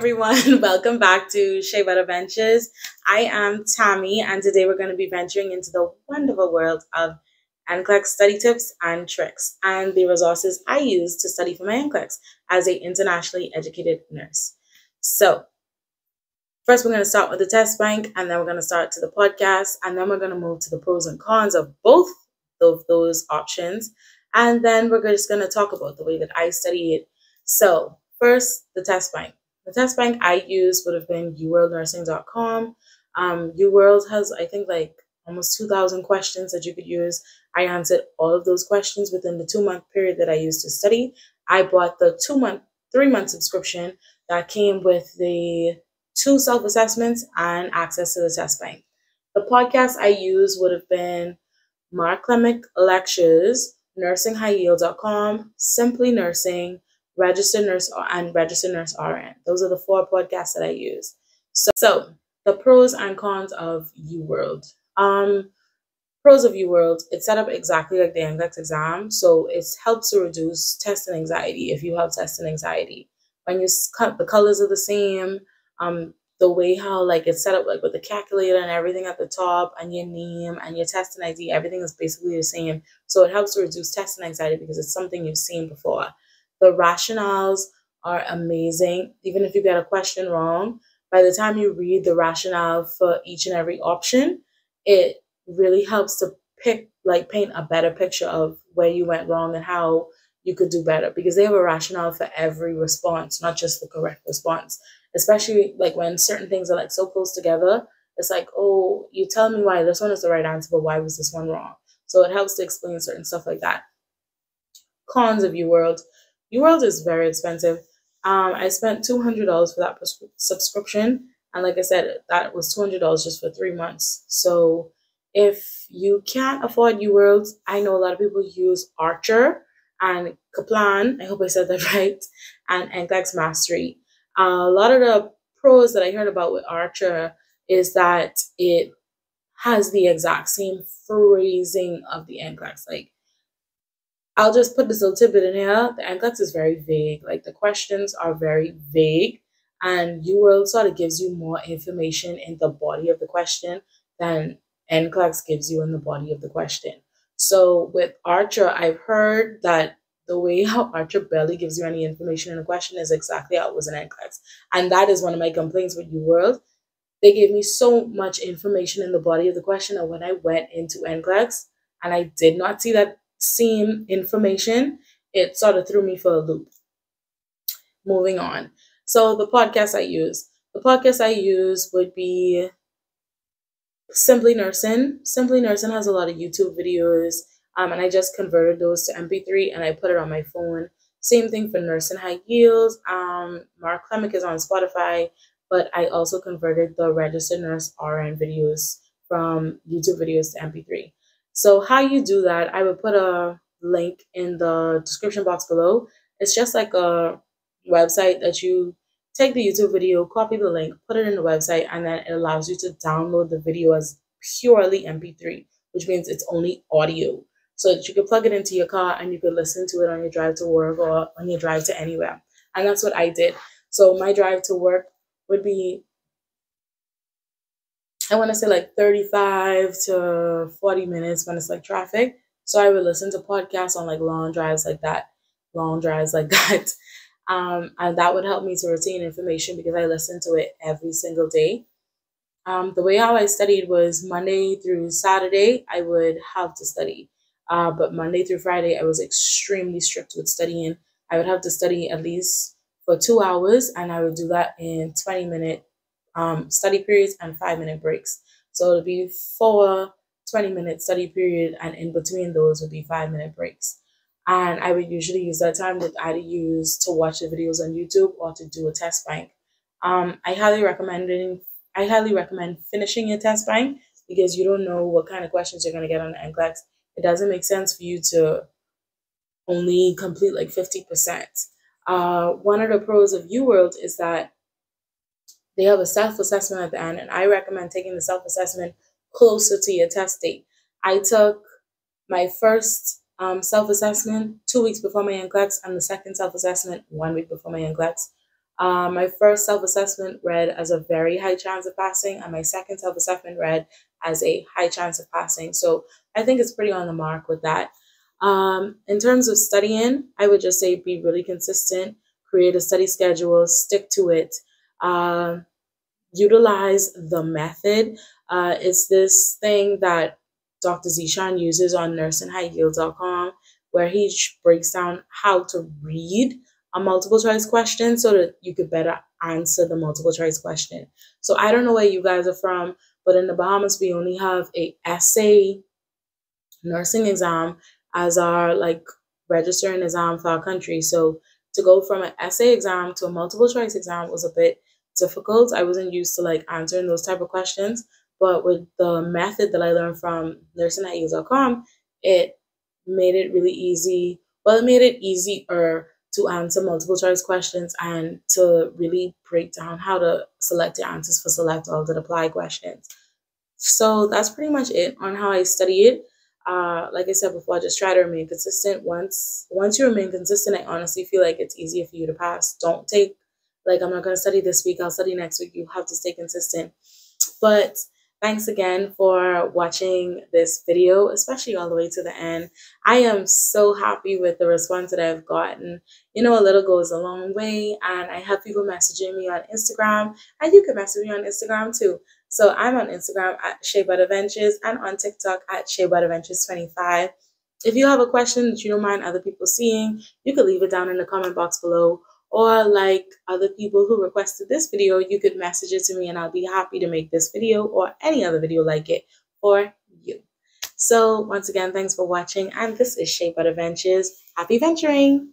everyone. Welcome back to Shea Butter Ventures. I am Tammy, and today we're going to be venturing into the wonderful world of NCLEX study tips and tricks and the resources I use to study for my NCLEX as an internationally educated nurse. So, first we're going to start with the test bank, and then we're going to start to the podcast, and then we're going to move to the pros and cons of both of those options, and then we're just going to talk about the way that I study it. So, first, the test bank. The test bank I used would have been uworldnursing.com. UWorld has, I think, like almost 2,000 questions that you could use. I answered all of those questions within the 2-month period that I used to study. I bought the 3-month subscription that came with the 2 self-assessments and access to the test bank. The podcast I used would have been Mark Clemic Lectures, nursinghighyield.com, Simply Nursing, Registered Nurse, and Registered Nurse RN. Those are the 4 podcasts that I use. So the pros and cons of UWorld. Pros of UWorld, it's set up exactly like the NCLEX exam, so it helps to reduce testing anxiety if you have testing anxiety. When you cut, the colors are the same. The way how like it's set up, like with the calculator and everything at the top, and your name and your testing ID, everything is basically the same. So it helps to reduce testing anxiety because it's something you've seen before. The rationales are amazing. Even if you get a question wrong, by the time you read the rationale for each and every option, it really helps to paint a better picture of where you went wrong and how you could do better, because they have a rationale for every response, not just the correct response. Especially like when certain things are like so close together, it's like, oh, you tell me why this one is the right answer, but why was this one wrong? So it helps to explain certain stuff like that. Cons of UWorld. UWorld is very expensive. I spent $200 for that subscription, and like I said, that was $200 just for 3 months. So if you can't afford UWorld, I know a lot of people use Archer and Kaplan, I hope I said that right, and NCLEX Mastery. A lot of the pros that I heard about with Archer is that it has the exact same phrasing of the NCLEX. Like, I'll just put this little tidbit in here. The NCLEX is very vague. Like, the questions are very vague, and UWorld sort of gives you more information in the body of the question than NCLEX gives you in the body of the question. So with Archer, I've heard that the way how Archer barely gives you any information in a question is exactly how it was in NCLEX. And that is one of my complaints with UWorld. They gave me so much information in the body of the question, and when I went into NCLEX and I did not see that same information, it sort of threw me for a loop. Moving on. So the podcast I use would be Simply Nursing. Simply Nursing has a lot of YouTube videos, and I just converted those to MP3 and I put it on my phone. Same thing for Nursing High Yield. Mark Clemic is on Spotify, but I also converted the Registered Nurse RN videos from YouTube videos to MP3. So how you do that, I would put a link in the description box below. It's just like a website that you take the YouTube video, copy the link, put it in the website, and then it allows you to download the video as purely MP3, which means it's only audio. So that you could plug it into your car and you could listen to it on your drive to work or on your drive to anywhere. And that's what I did. So my drive to work would be, I want to say like 35 to 40 minutes when it's like traffic. So I would listen to podcasts on like long drives like that. And that would help me to retain information because I listened to it every single day. The way how I studied was Monday through Saturday, I would have to study. But Monday through Friday, I was extremely strict with studying. I would have to study at least for 2 hours, and I would do that in 20-minute study periods and 5-minute breaks. So it would be 4 20-minute study period, and in between those would be 5-minute breaks. And I would usually use that time that I use to watch the videos on YouTube or to do a test bank. I highly recommend finishing your test bank because you don't know what kind of questions you're going to get on the NCLEX. It doesn't make sense for you to only complete like 50%. One of the pros of UWorld is that they have a self-assessment at the end, and I recommend taking the self-assessment closer to your test date. I took my first self-assessment 2 weeks before my NCLEX and the second self-assessment 1 week before my NCLEX. My first self-assessment read as a very high chance of passing, and my second self-assessment read as a high chance of passing. So I think it's pretty on the mark with that. In terms of studying, I would just say be really consistent, create a study schedule, stick to it. Utilize the method. It's this thing that Dr. Zishan uses on nursinghighyield.com, where he breaks down how to read a multiple choice question so that you could better answer the multiple choice question. So I don't know where you guys are from, but in the Bahamas, we only have a essay nursing exam as our like registering exam for our country. So to go from an essay exam to a multiple choice exam was a bit difficult. I wasn't used to like answering those type of questions, but with the method that I learned from nursinghighyield.com, it made it really easy. Well, it made it easier to answer multiple choice questions and to really break down how to select your answers for select all that apply questions. So that's pretty much it on how I study it. Like I said before, just try to remain consistent. Once you remain consistent, I honestly feel like it's easier for you to pass. Don't take like I'm not gonna study this week, I'll study next week. You have to stay consistent. But thanks again for watching this video, especially all the way to the end. I am so happy with the response that I've gotten. You know, a little goes a long way, and I have people messaging me on Instagram, and you can message me on Instagram too. So I'm on Instagram at ShayButtAdventures and on TikTok at ShayButtAdventures25. If you have a question that you don't mind other people seeing, you can leave it down in the comment box below. Or like other people who requested this video, you could message it to me and I'll be happy to make this video or any other video like it for you. So once again, thanks for watching, and this is Shay Butt Adventures. Happy venturing!